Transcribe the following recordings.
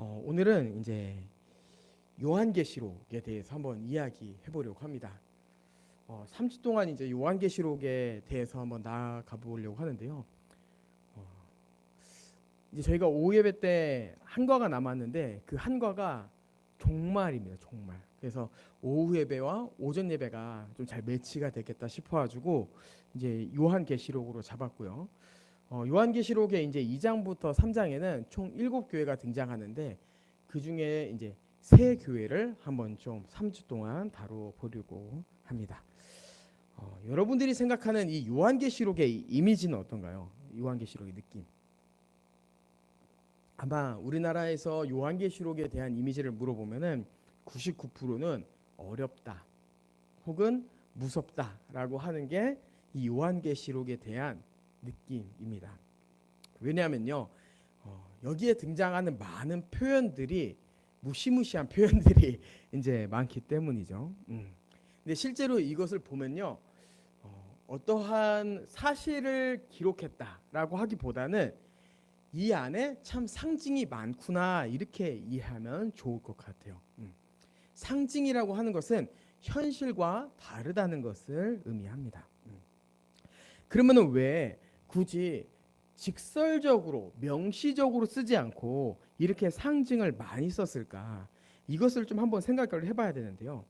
오늘은 이제 요한계시록에 대해서 한번 이야기해 보려고 합니다. 3주 동안 이제 요한계시록에 대해서 한번 나아가 보려고 하는데요. 이제 저희가 오후 예배 때 한과가 남았는데 그 한과가 종말입니다. 종말. 그래서 오후 예배와 오전 예배가 좀 잘 매치가 되겠다 싶어가지고 이제 요한계시록으로 잡았고요. 요한계시록의 이제 2장부터 3장에는 총 7교회가 등장하는데 그 중에 이제 세 교회를 한번 좀 3주 동안 다뤄보려고 합니다. 여러분들이 생각하는 이 요한계시록의 이미지는 어떤가요? 요한계시록의 느낌. 아마 우리나라에서 요한계시록에 대한 이미지를 물어보면은 99%는 어렵다 혹은 무섭다라고 하는 게 이 요한계시록에 대한 느낌입니다. 왜냐하면요, 여기에 등장하는 많은 표현들이 무시무시한 표현들이 이제 많기 때문이죠. 근데 실제로 이것을 보면요, 어떠한 사실을 기록했다라고 하기보다는 이 안에 참 상징이 많구나 이렇게 이해하면 좋을 것 같아요. 상징이라고 하는 것은 현실과 다르다는 것을 의미합니다. 그러면은 왜 굳이 직설적으로 명시적으로 쓰지 않고 이렇게 상징을 많이 썼을까? 이것을 좀 한번 생각을 해봐야 되는데요.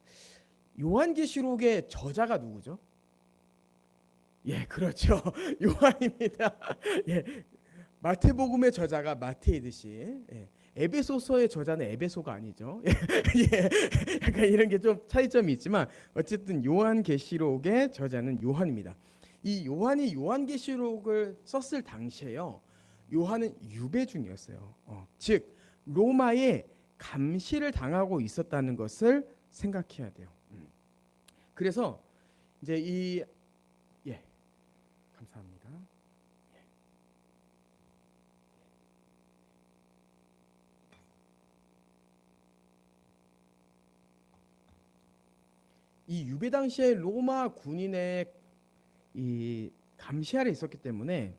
요한계시록의 저자가 누구죠? 예, 그렇죠. 요한입니다. 예, 마태복음의 저자가 마태이듯이, 예, 에베소서의 저자는 에베소가 아니죠. 예, 약간 이런 게 좀 차이점이 있지만 어쨌든 요한계시록의 저자는 요한입니다. 이 요한이 요한계시록을 썼을 당시에요, 요한은 유배 중이었어요. 즉 로마에 감시를 당하고 있었다는 것을 생각해야 돼요. 그래서 이제 예, 감사합니다. 이 유배 당시에 로마 군인의 이 감시 아래 있었기 때문에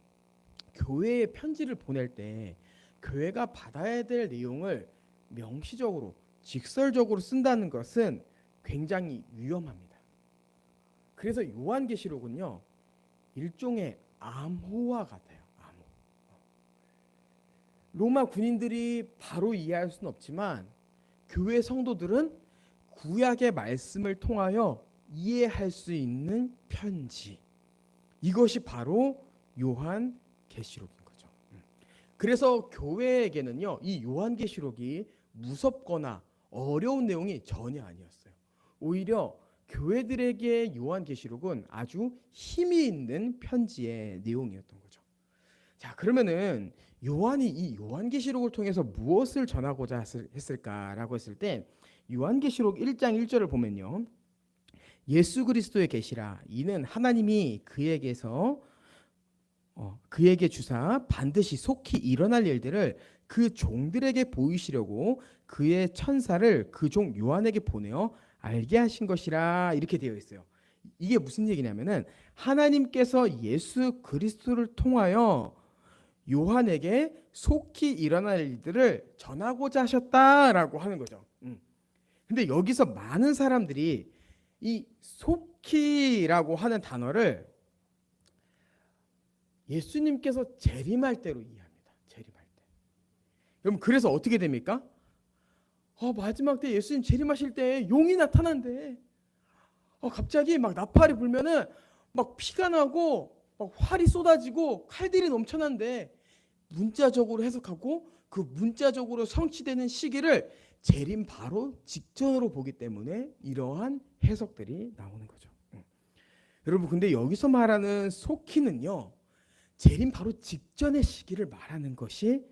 교회에 편지를 보낼 때 교회가 받아야 될 내용을 명시적으로 직설적으로 쓴다는 것은 굉장히 위험합니다. 그래서 요한계시록은요, 일종의 암호와 같아요. 암호. 로마 군인들이 바로 이해할 수는 없지만 교회 성도들은 구약의 말씀을 통하여 이해할 수 있는 편지, 이것이 바로 요한계시록인 거죠. 그래서 교회에게는요, 이 요한계시록이 무섭거나 어려운 내용이 전혀 아니었어요. 오히려 교회들에게 요한계시록은 아주 힘이 있는 편지의 내용이었던 거죠. 자, 그러면은 요한이 이 요한계시록을 통해서 무엇을 전하고자 했을까라고 했을 때 요한계시록 1장 1절을 보면요, 예수 그리스도의 계시라 이는 하나님이 그에게 주사 반드시 속히 일어날 일들을 그 종들에게 보이시려고 그의 천사를 그 종 요한에게 보내어 알게 하신 것이라, 이렇게 되어 있어요. 이게 무슨 얘기냐면은 하나님께서 예수 그리스도를 통하여 요한에게 속히 일어날 일들을 전하고자 하셨다라고 하는 거죠. 근데 여기서 많은 사람들이 이 속히라고 하는 단어를 예수님께서 재림할 때로 이해합니다. 재림할 때. 여러분, 그래서 어떻게 됩니까? 마지막 때 예수님 재림하실 때 용이 나타난대. 갑자기 막 나팔이 불면은 막 피가 나고 막 활이 쏟아지고 칼들이 넘쳐난대. 문자적으로 해석하고 그 문자적으로 성취되는 시기를 재림 바로 직전으로 보기 때문에 이러한 해석들이 나오는 거죠. 여러분, 근데 여기서 말하는 속히는요, 재림 바로 직전의 시기를 말하는 것이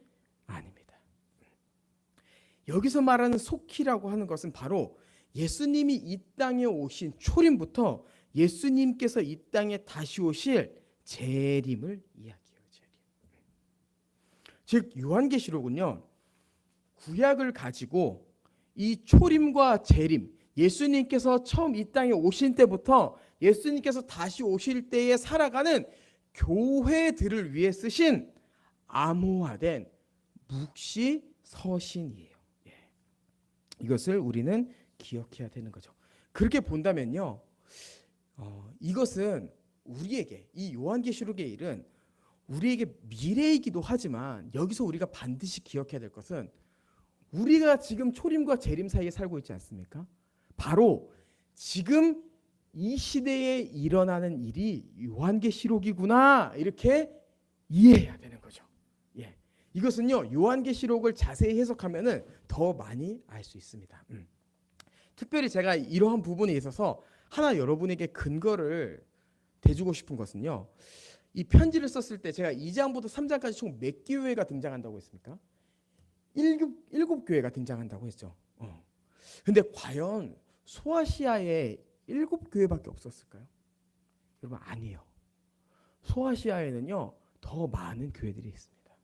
아닙니다. 여기서 말하는 속히라고 하는 것은 바로 예수님이 이 땅에 오신 초림부터 예수님께서 이 땅에 다시 오실 재림을 이야기해요. 재림. 즉 요한계시록은요, 구약을 가지고 이 초림과 재림, 예수님께서 처음 이 땅에 오신 때부터 예수님께서 다시 오실 때에 살아가는 교회들을 위해 쓰신 암호화된 묵시 서신이에요. 이것을 우리는 기억해야 되는 거죠. 그렇게 본다면요, 이것은 우리에게 이 요한계시록의 일은 우리에게 미래이기도 하지만 여기서 우리가 반드시 기억해야 될 것은 우리가 지금 초림과 재림 사이에 살고 있지 않습니까? 바로 지금 이 시대에 일어나는 일이 요한계시록이구나 이렇게 이해해야 되는 거죠. 예, 이것은요 요한계시록을 자세히 해석하면은 더 많이 알 수 있습니다. 특별히 제가 이러한 부분에 있어서 하나 여러분에게 근거를 대주고 싶은 것은요. 이 편지를 썼을 때 제가 2장부터 3장까지 총 몇 교회가 등장한다고 했습니까? 7교회가 등장한다고 했죠. 근데 과연 소아시아에 7교회밖에 없었을까요? 여러분 아니에요. 소아시아에는요 더 많은 교회들이 있습니다.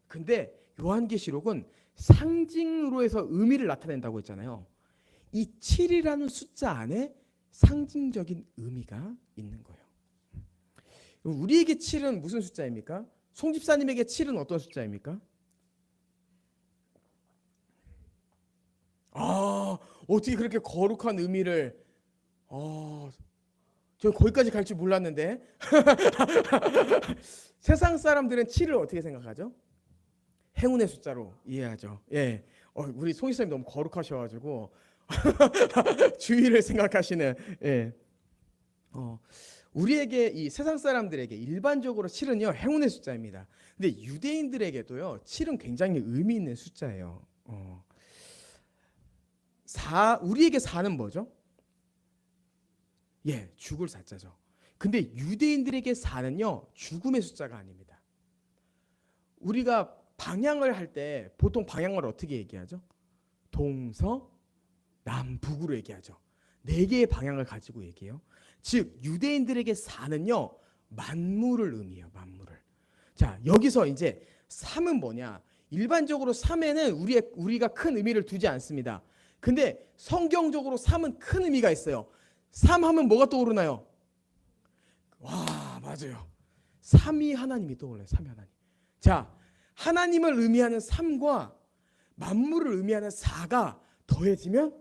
근데 요한계시록은 상징으로 해서 의미를 나타낸다고 했잖아요. 이 7이라는 숫자 안에 상징적인 의미가 있는 거예요. 우리에게 7은 무슨 숫자입니까? 송 집사님에게 7은 어떤 숫자입니까? 어떻게 그렇게 거룩한 의미를 저 거기까지 갈 줄 몰랐는데 세상 사람들은 7을 어떻게 생각하죠? 행운의 숫자로 이해하죠. 예, 우리 송 집사님 너무 거룩하셔가지고 주의를 생각하시는. 예, 우리에게 이 세상 사람들에게 일반적으로 7은요 행운의 숫자입니다. 근데 유대인들에게도요 7은 굉장히 의미 있는 숫자예요. 우리에게 4는 뭐죠? 예, 죽을 4자죠. 근데 유대인들에게 4는요 죽음의 숫자가 아닙니다. 우리가 방향을 할 때 보통 방향을 어떻게 얘기하죠? 동서남북으로 얘기하죠. 4개의 방향을 가지고 얘기해요. 즉 유대인들에게 4는요 만물을 의미해요. 만물을. 자, 여기서 이제 3은 뭐냐? 일반적으로 3에는 우리가 큰 의미를 두지 않습니다. 근데 성경적으로 3은 큰 의미가 있어요. 3 하면 뭐가 떠오르나요? 와, 맞아요. 3위 하나님이 떠올라요. 3위 하나님. 자, 하나님을 의미하는 3과 만물을 의미하는 4가 더해지면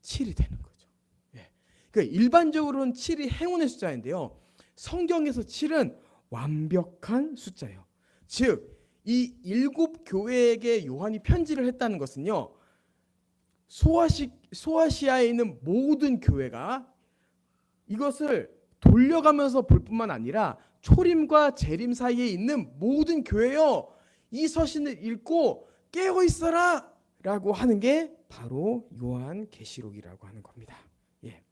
7이 되는 거죠. 예. 그러니까 일반적으로는 7이 행운의 숫자인데요. 성경에서 7은 완벽한 숫자예요. 즉, 이 7교회에게 요한이 편지를 했다는 것은요. 소아시아에 있는 모든 교회가 이것을 돌려가면서 볼 뿐만 아니라 초림과 재림 사이에 있는 모든 교회여 이 서신을 읽고 깨어 있어라 라고 하는 게 바로 요한계시록이라고 하는 겁니다. 예.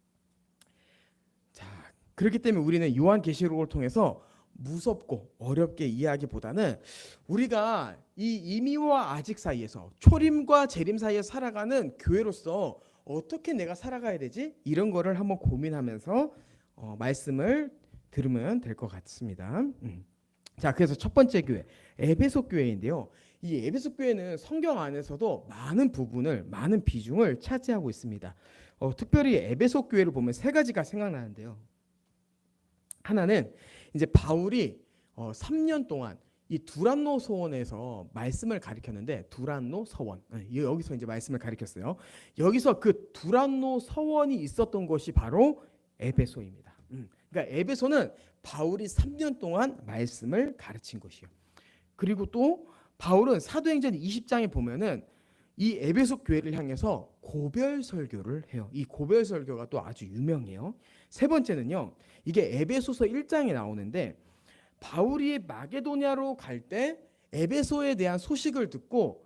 자, 그렇기 때문에 우리는 요한계시록을 통해서 무섭고 어렵게 이해하기보다는 우리가 이 이미와 아직 사이에서 초림과 재림 사이에 살아가는 교회로서 어떻게 내가 살아가야 되지? 이런 거를 한번 고민하면서 말씀을 들으면 될 것 같습니다. 자, 그래서 첫 번째 교회 에베소 교회인데요. 이 에베소 교회는 성경 안에서도 많은 비중을 차지하고 있습니다. 특별히 에베소 교회를 보면 세 가지가 생각나는데요. 하나는 이제 바울이 3년 동안 이 두란노 서원에서 말씀을 가르쳤는데 두란노 서원 여기서 이제 말씀을 가르쳤어요. 여기서 그 두란노 서원이 있었던 것이 바로 에베소입니다. 그러니까 에베소는 바울이 3년 동안 말씀을 가르친 것이요. 그리고 또 바울은 사도행전 20장에 보면은 이 에베소 교회를 향해서 고별 설교를 해요. 이 고별 설교가 또 아주 유명해요. 세 번째는요. 이게 에베소서 1장에 나오는데 바울이 마게도냐로 갈 때 에베소에 대한 소식을 듣고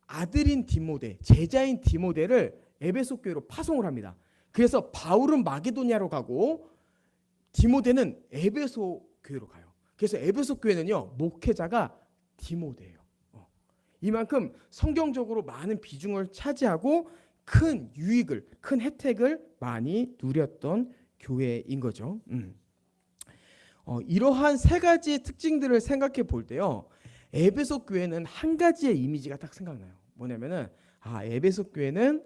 아들인 디모데, 제자인 디모데를 에베소 교회로 파송을 합니다. 그래서 바울은 마게도냐로 가고 디모데는 에베소 교회로 가요. 그래서 에베소 교회는요. 목회자가 디모데예요. 이만큼 성경적으로 많은 비중을 차지하고 큰 유익을, 큰 혜택을 많이 누렸던 교회인 거죠. 이러한 세 가지의 특징들을 생각해 볼 때요. 에베소 교회는 한 가지의 이미지가 딱 생각나요. 뭐냐면은 에베소 교회는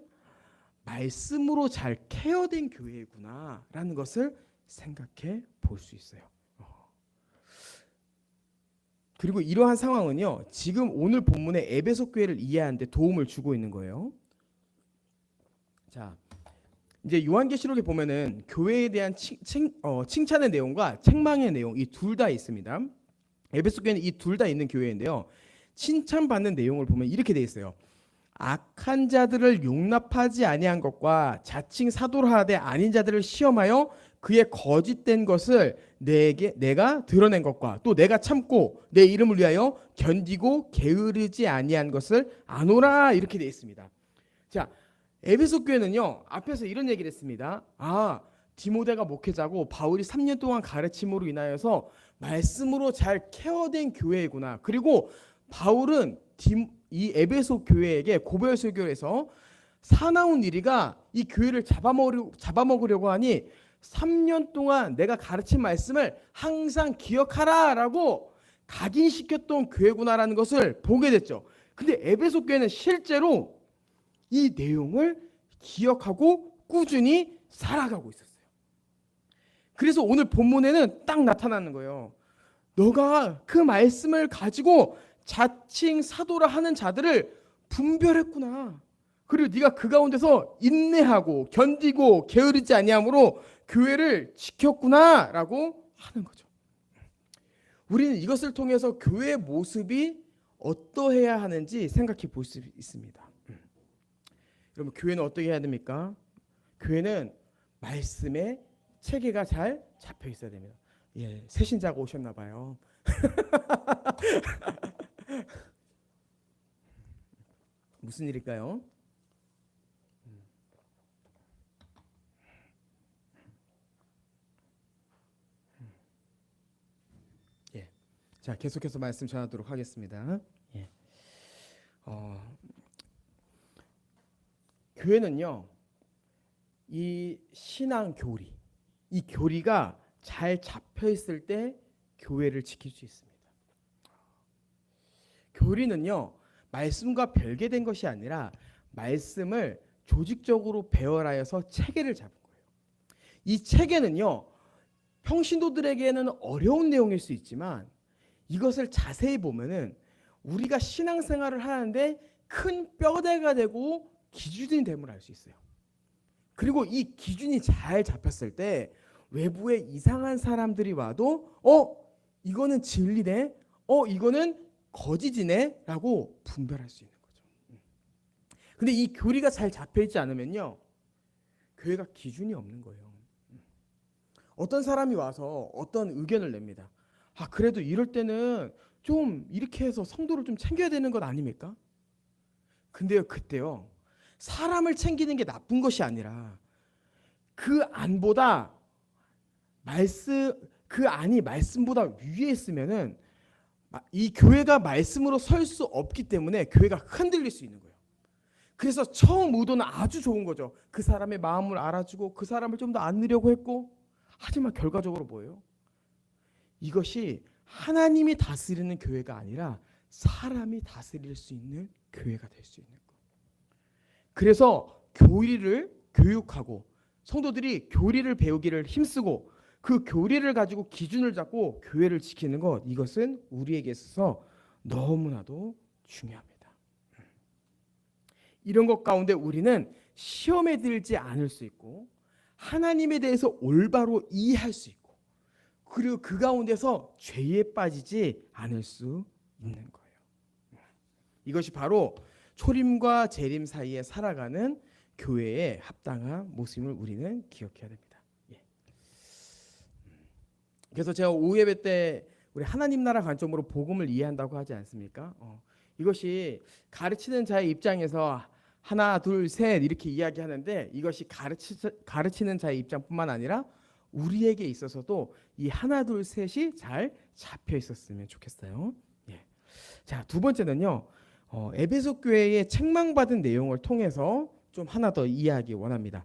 말씀으로 잘 케어된 교회구나라는 것을 생각해 볼 수 있어요. 그리고 이러한 상황은요. 지금 오늘 본문의 에베소 교회를 이해하는 데 도움을 주고 있는 거예요. 자, 이제 요한계시록에 보면은 교회에 대한 칭찬의 내용과 책망의 내용 이 둘 다 있습니다. 에베소 교회는 이 둘 다 있는 교회인데요. 칭찬받는 내용을 보면 이렇게 돼 있어요. 악한 자들을 용납하지 아니한 것과 자칭 사도를 하되 아닌 자들을 시험하여 그의 거짓된 것을 내가 드러낸 것과 또 내가 참고 내 이름을 위하여 견디고 게으르지 아니한 것을 아노라 이렇게 돼 있습니다. 자, 에베소 교회는요 앞에서 이런 얘기를 했습니다. 디모데가 목회자고 바울이 3년 동안 가르침으로 인하여서 말씀으로 잘 케어된 교회이구나. 그리고 바울은 이 에베소 교회에게 고별설교에서 사나운 일이가 이 교회를 잡아먹으려고 하니 3년 동안 내가 가르친 말씀을 항상 기억하라라고 각인시켰던 교회구나라는 것을 보게 됐죠. 근데 에베소 교회는 실제로 이 내용을 기억하고 꾸준히 살아가고 있었어요. 그래서 오늘 본문에는 딱 나타나는 거예요. 너가 그 말씀을 가지고 자칭 사도라 하는 자들을 분별했구나. 그리고 네가 그 가운데서 인내하고 견디고 게으르지 아니함으로 교회를 지켰구나라고 하는 거죠. 우리는 이것을 통해서 교회의 모습이 어떠해야 하는지 생각해 볼 수 있습니다. 여러분, 교회는 어떻게 해야 됩니까? 교회는 말씀에 체계가 잘 잡혀 있어야 됩니다. 예, 새 신자가 오셨나 봐요. 무슨 일일까요? 예. 자, 계속해서 말씀 전하도록 하겠습니다. 예. 교회는요, 이 신앙 교리, 이 교리가 잘 잡혀 있을 때 교회를 지킬 수 있습니다. 교리는요, 말씀과 별개된 것이 아니라 말씀을 조직적으로 배열하여서 체계를 잡은 거예요. 이 체계는요, 평신도들에게는 어려운 내용일 수 있지만 이것을 자세히 보면은 우리가 신앙생활을 하는데 큰 뼈대가 되고 기준이 됨을 알 수 있어요. 그리고 이 기준이 잘 잡혔을 때 외부에 이상한 사람들이 와도 이거는 진리네, 이거는 거짓이네 라고 분별할 수 있는 거죠. 근데 이 교리가 잘 잡혀있지 않으면요, 교회가 기준이 없는 거예요. 어떤 사람이 와서 어떤 의견을 냅니다. 그래도 이럴 때는 좀 이렇게 해서 성도를 좀 챙겨야 되는 것 아닙니까? 근데요, 그때요, 사람을 챙기는 게 나쁜 것이 아니라 그 안보다 그 안이 말씀보다 위에 있으면은 이 교회가 말씀으로 설 수 없기 때문에 교회가 흔들릴 수 있는 거예요. 그래서 처음 의도는 아주 좋은 거죠. 그 사람의 마음을 알아주고 그 사람을 좀 더 안으려고 했고, 하지만 결과적으로 뭐예요? 이것이 하나님이 다스리는 교회가 아니라 사람이 다스릴 수 있는 교회가 될 수 있는 거예요. 그래서 교리를 교육하고 성도들이 교리를 배우기를 힘쓰고 그 교리를 가지고 기준을 잡고 교회를 지키는 것, 이것은 우리에게 있어서 너무나도 중요합니다. 이런 것 가운데 우리는 시험에 들지 않을 수 있고 하나님에 대해서 올바로 이해할 수 있고 그리고 그 가운데서 죄에 빠지지 않을 수 있는 거예요. 이것이 바로 초림과 재림 사이에 살아가는 교회의 합당한 모습을 우리는 기억해야 됩니다. 그래서 제가 오후 예배 때 우리 하나님 나라 관점으로 복음을 이해한다고 하지 않습니까? 이것이 가르치는 자의 입장에서 하나, 둘, 셋 이렇게 이야기하는데 이것이 가르치는 자의 입장뿐만 아니라 우리에게 있어서도 이 하나, 둘, 셋이 잘 잡혀 있었으면 좋겠어요. 자, 두 번째는요, 에베소 교회의 책망받은 내용을 통해서 좀 하나 더 이해하기 원합니다.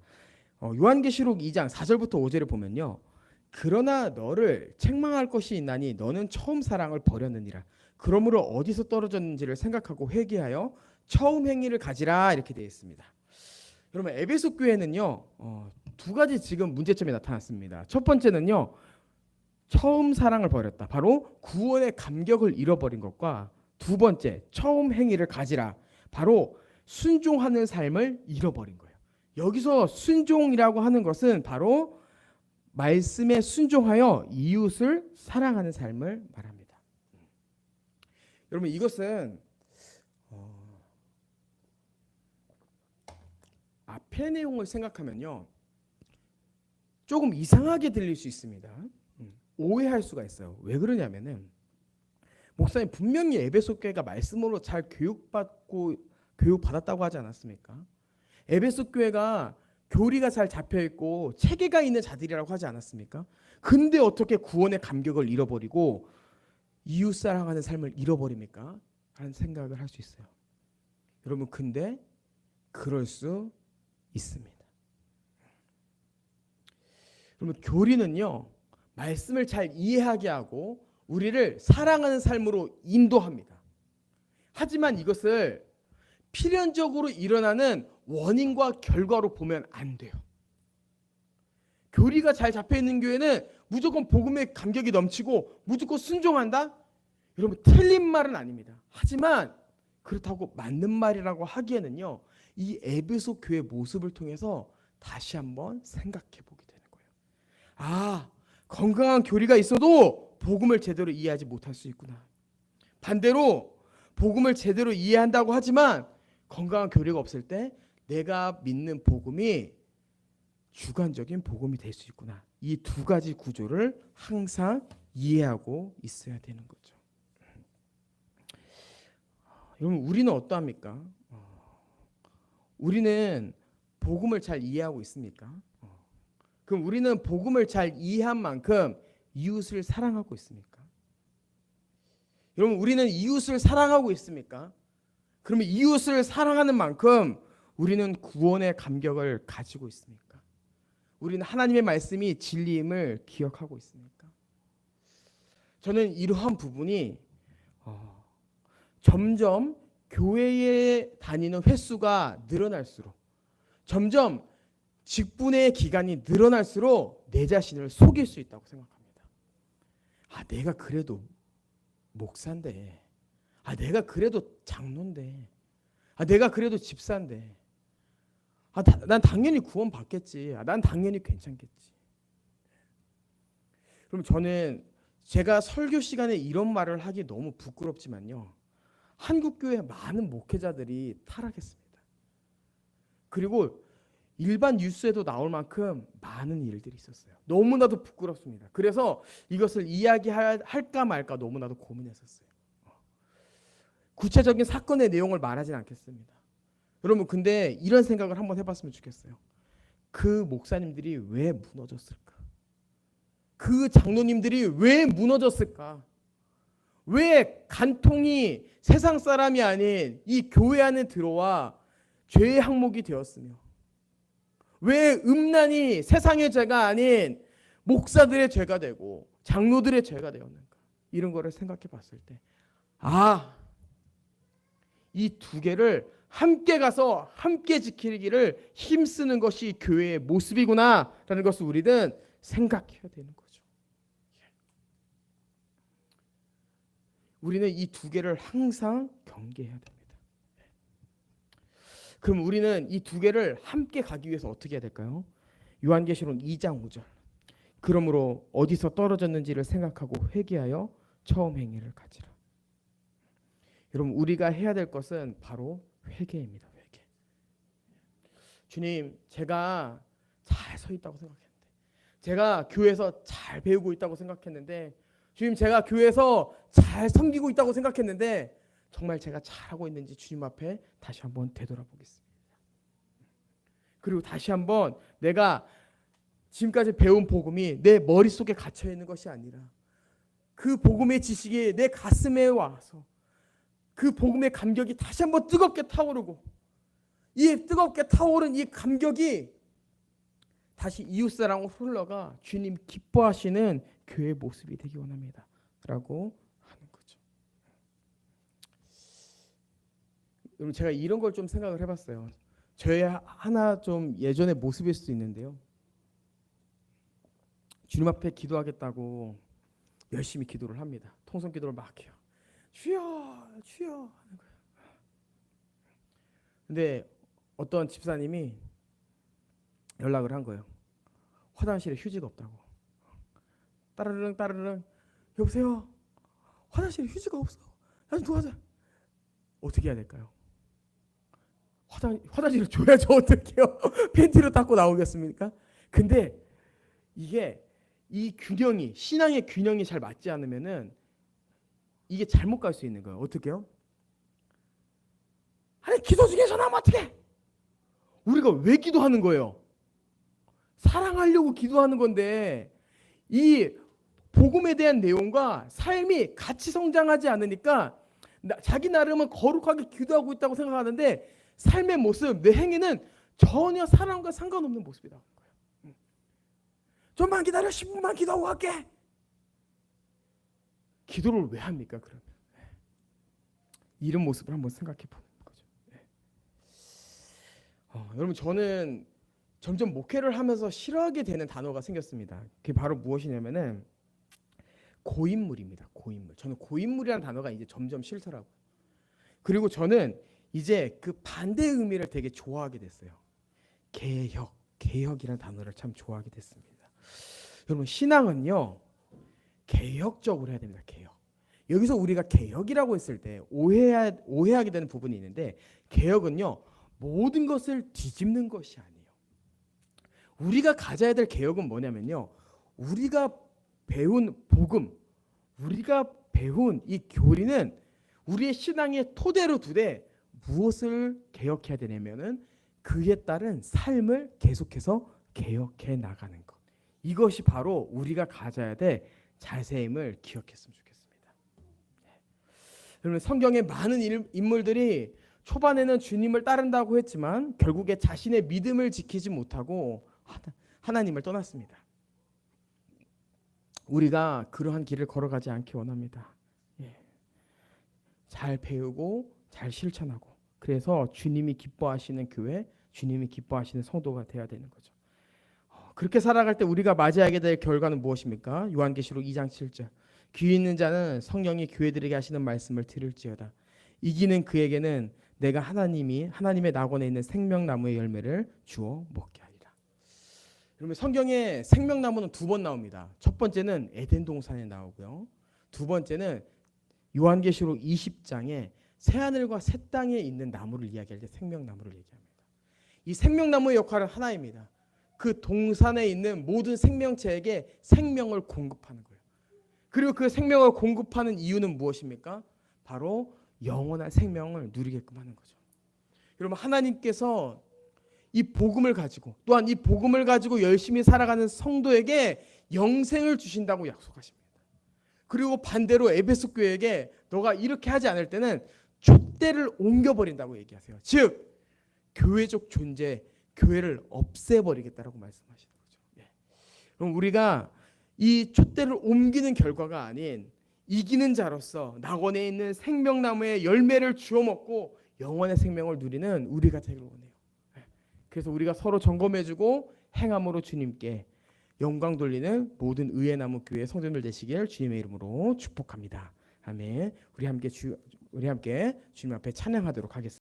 요한계시록 2장 4절부터 5절을 보면요, 그러나 너를 책망할 것이 있나니 너는 처음 사랑을 버렸느니라. 그러므로 어디서 떨어졌는지를 생각하고 회개하여 처음 행위를 가지라 이렇게 되어 있습니다. 여러분, 에베소 교회는요, 두 가지 지금 문제점이 나타났습니다. 첫 번째는요, 처음 사랑을 버렸다. 바로 구원의 감격을 잃어버린 것과 두 번째, 처음 행위를 가지라. 바로 순종하는 삶을 잃어버린 거예요. 여기서 순종이라고 하는 것은 바로 말씀에 순종하여 이웃을 사랑하는 삶을 말합니다. 여러분 이것은 앞의 내용을 생각하면요 조금 이상하게 들릴 수 있습니다. 오해할 수가 있어요. 왜 그러냐면은 목사님 분명히 에베소 교회가 말씀으로 잘 교육받았다고 하지 않았습니까? 에베소 교회가 교리가 잘 잡혀 있고 체계가 있는 자들이라고 하지 않았습니까? 근데 어떻게 구원의 감격을 잃어버리고 이웃 사랑하는 삶을 잃어버립니까? 하는 생각을 할 수 있어요. 여러분 근데 그럴 수 있습니다. 여러분 교리는요 말씀을 잘 이해하게 하고 우리를 사랑하는 삶으로 인도합니다. 하지만 이것을 필연적으로 일어나는 원인과 결과로 보면 안 돼요. 교리가 잘 잡혀있는 교회는 무조건 복음의 감격이 넘치고 무조건 순종한다? 여러분 틀린 말은 아닙니다. 하지만 그렇다고 맞는 말이라고 하기에는요 이 에베소 교회 모습을 통해서 다시 한번 생각해 보게 되는 거예요. 아, 건강한 교리가 있어도 복음을 제대로 이해하지 못할 수 있구나. 반대로 복음을 제대로 이해한다고 하지만 건강한 교리가 없을 때 내가 믿는 복음이 주관적인 복음이 될 수 있구나. 이 두 가지 구조를 항상 이해하고 있어야 되는 거죠. 여러분 우리는 어떠합니까? 우리는 복음을 잘 이해하고 있습니까? 그럼 우리는 복음을 잘 이해한 만큼 이웃을 사랑하고 있습니까? 여러분 우리는 이웃을 사랑하고 있습니까? 그러면 이웃을 사랑하는 만큼 우리는 구원의 감격을 가지고 있습니까? 우리는 하나님의 말씀이 진리임을 기억하고 있습니까? 저는 이러한 부분이 점점 교회에 다니는 횟수가 늘어날수록 점점 직분의 기간이 늘어날수록 내 자신을 속일 수 있다고 생각합니다. 아, 내가 그래도 목사인데, 아, 내가 그래도 장로인데, 아, 내가 그래도 집사인데, 아, 난 당연히 구원 받겠지. 아, 난 당연히 괜찮겠지. 그럼 저는 제가 설교 시간에 이런 말을 하기 너무 부끄럽지만요. 한국교회 많은 목회자들이 타락했습니다. 그리고 일반 뉴스에도 나올 만큼 많은 일들이 있었어요. 너무나도 부끄럽습니다. 그래서 이것을 이야기할까 말까 너무나도 고민했었어요. 구체적인 사건의 내용을 말하진 않겠습니다. 여러분 근데 이런 생각을 한번 해봤으면 좋겠어요. 그 목사님들이 왜 무너졌을까? 그 장로님들이 왜 무너졌을까? 왜 간통이 세상 사람이 아닌 이 교회 안에 들어와 죄의 항목이 되었으며 왜 음란이 세상의 죄가 아닌 목사들의 죄가 되고 장로들의 죄가 되었는가? 이런 거를 생각해 봤을 때 아, 이 두 개를 함께 가서 함께 지키기를 힘쓰는 것이 교회의 모습이구나라는 것을 우리는 생각해야 되는 거죠. 우리는 이 두 개를 항상 경계해야 됩니다. 그럼 우리는 이 두 개를 함께 가기 위해서 어떻게 해야 될까요? 요한계시록 2장 5절. 그러므로 어디서 떨어졌는지를 생각하고 회개하여 처음 행위를 가지라. 여러분 우리가 해야 될 것은 바로 회개입니다. 회개. 주님, 제가 잘 서 있다고 생각했는데, 제가 교회에서 잘 배우고 있다고 생각했는데, 주님 제가 교회에서 잘 섬기고 있다고 생각했는데 정말 제가 잘하고 있는지 주님 앞에 다시 한번 되돌아보겠습니다. 그리고 다시 한번 내가 지금까지 배운 복음이 내 머릿속에 갇혀 있는 것이 아니라 그 복음의 지식이 내 가슴에 와서 그 복음의 감격이 다시 한번 뜨겁게 타오르고 이 뜨겁게 타오른 이 감격이 다시 이웃사랑으로 흘러가 주님 기뻐하시는 교회의 모습이 되기 원합니다 라고 하는 거죠. 여러분 제가 이런 걸 좀 생각을 해봤어요. 저의 하나 좀 예전의 모습일 수도 있는데요. 주님 앞에 기도하겠다고 열심히 기도를 합니다. 통성 기도를 막 해요. 주여 주여 하는 거예요. 근데 어떤 집사님이 연락을 한 거예요. 화장실에 휴지가 없다고. 따르릉 따르릉. 여보세요. 화장실에 휴지가 없어. 나 좀 도와줘. 어떻게 해야 될까요? 화장실을 줘야죠. 어떡해요? 팬티로 닦고 나오겠습니까? 근데 이게 이 균형이, 신앙의 균형이 잘 맞지 않으면은 이게 잘못 갈 수 있는 거예요. 어떻게요? 아니 기도 중에 전화하면 어떡해? 우리가 왜 기도하는 거예요? 사랑하려고 기도하는 건데 이 복음에 대한 내용과 삶이 같이 성장하지 않으니까 자기 나름은 거룩하게 기도하고 있다고 생각하는데 삶의 모습, 내 행위는 전혀 사랑과 상관없는 모습이다. 좀만 기다려. 10분만 기도하고 갈게. 기도를 왜 합니까? 그러면 이런 모습을 한번 생각해 보는 거죠. 여러분, 저는 점점 목회를 하면서 싫어하게 되는 단어가 생겼습니다. 그게 바로 무엇이냐면은 고인물입니다. 고인물. 저는 고인물이라는 단어가 이제 점점 싫더라고요. 그리고 저는 이제 그 반대의 의미를 되게 좋아하게 됐어요. 개혁이라는 단어를 참 좋아하게 됐습니다. 여러분, 신앙은요 개혁적으로 해야 됩니다. 개혁. 여기서 우리가 개혁이라고 했을 때 오해하게 되는 부분이 있는데, 개혁은요 모든 것을 뒤집는 것이 아니에요. 우리가 가져야 될 개혁은 뭐냐면요, 우리가 배운 복음, 우리가 배운 이 교리는 우리의 신앙의 토대로 두되 무엇을 개혁해야 되냐면은 그에 따른 삶을 계속해서 개혁해 나가는 것. 이것이 바로 우리가 가져야 될 자세임을 기억했으면 좋겠습니다. 여러분, 성경의 많은 인물들이 초반에는 주님을 따른다고 했지만 결국에 자신의 믿음을 지키지 못하고 하나님을 떠났습니다. 우리가 그러한 길을 걸어가지 않기 원합니다. 잘 배우고 잘 실천하고, 그래서 주님이 기뻐하시는 교회, 주님이 기뻐하시는 성도가 되어야 되는 거죠. 그렇게 살아갈 때 우리가 맞이하게 될 결과는 무엇입니까? 요한계시록 2장 7절. 귀 있는 자는 성령이 교회들에게 하시는 말씀을 들을지어다. 이기는 그에게는 내가 하나님의 낙원에 있는 생명나무의 열매를 주어 먹게 하리라. 그러면 성경에 생명나무는 2번 나옵니다. 첫 번째는 에덴 동산에 나오고요. 두 번째는 요한계시록 20장에 새하늘과 새 땅에 있는 나무를 이야기할 때 생명나무를 얘기합니다. 이 생명나무의 역할은 하나입니다. 그 동산에 있는 모든 생명체에게 생명을 공급하는 거예요. 그리고 그 생명을 공급하는 이유는 무엇입니까? 바로 영원한 생명을 누리게끔 하는 거죠. 여러분, 하나님께서 이 복음을 가지고, 또한 이 복음을 가지고 열심히 살아가는 성도에게 영생을 주신다고 약속하십니다. 그리고 반대로 에베소 교회에게 너가 이렇게 하지 않을 때는 촛대를 옮겨버린다고 얘기하세요. 즉 교회적 존재, 교회를 없애버리겠다라고 말씀하시는 거죠. 그럼 우리가 이 촛대를 옮기는 결과가 아닌 이기는 자로서 낙원에 있는 생명나무의 열매를 주워 먹고 영원의 생명을 누리는 우리가 되길 원해요. 그래서 우리가 서로 점검해주고 행함으로 주님께 영광 돌리는 모든 의의 나무 교회 성도들 되시길 주님의 이름으로 축복합니다. 아멘. 우리 함께 주님 앞에 찬양하도록 하겠습니다.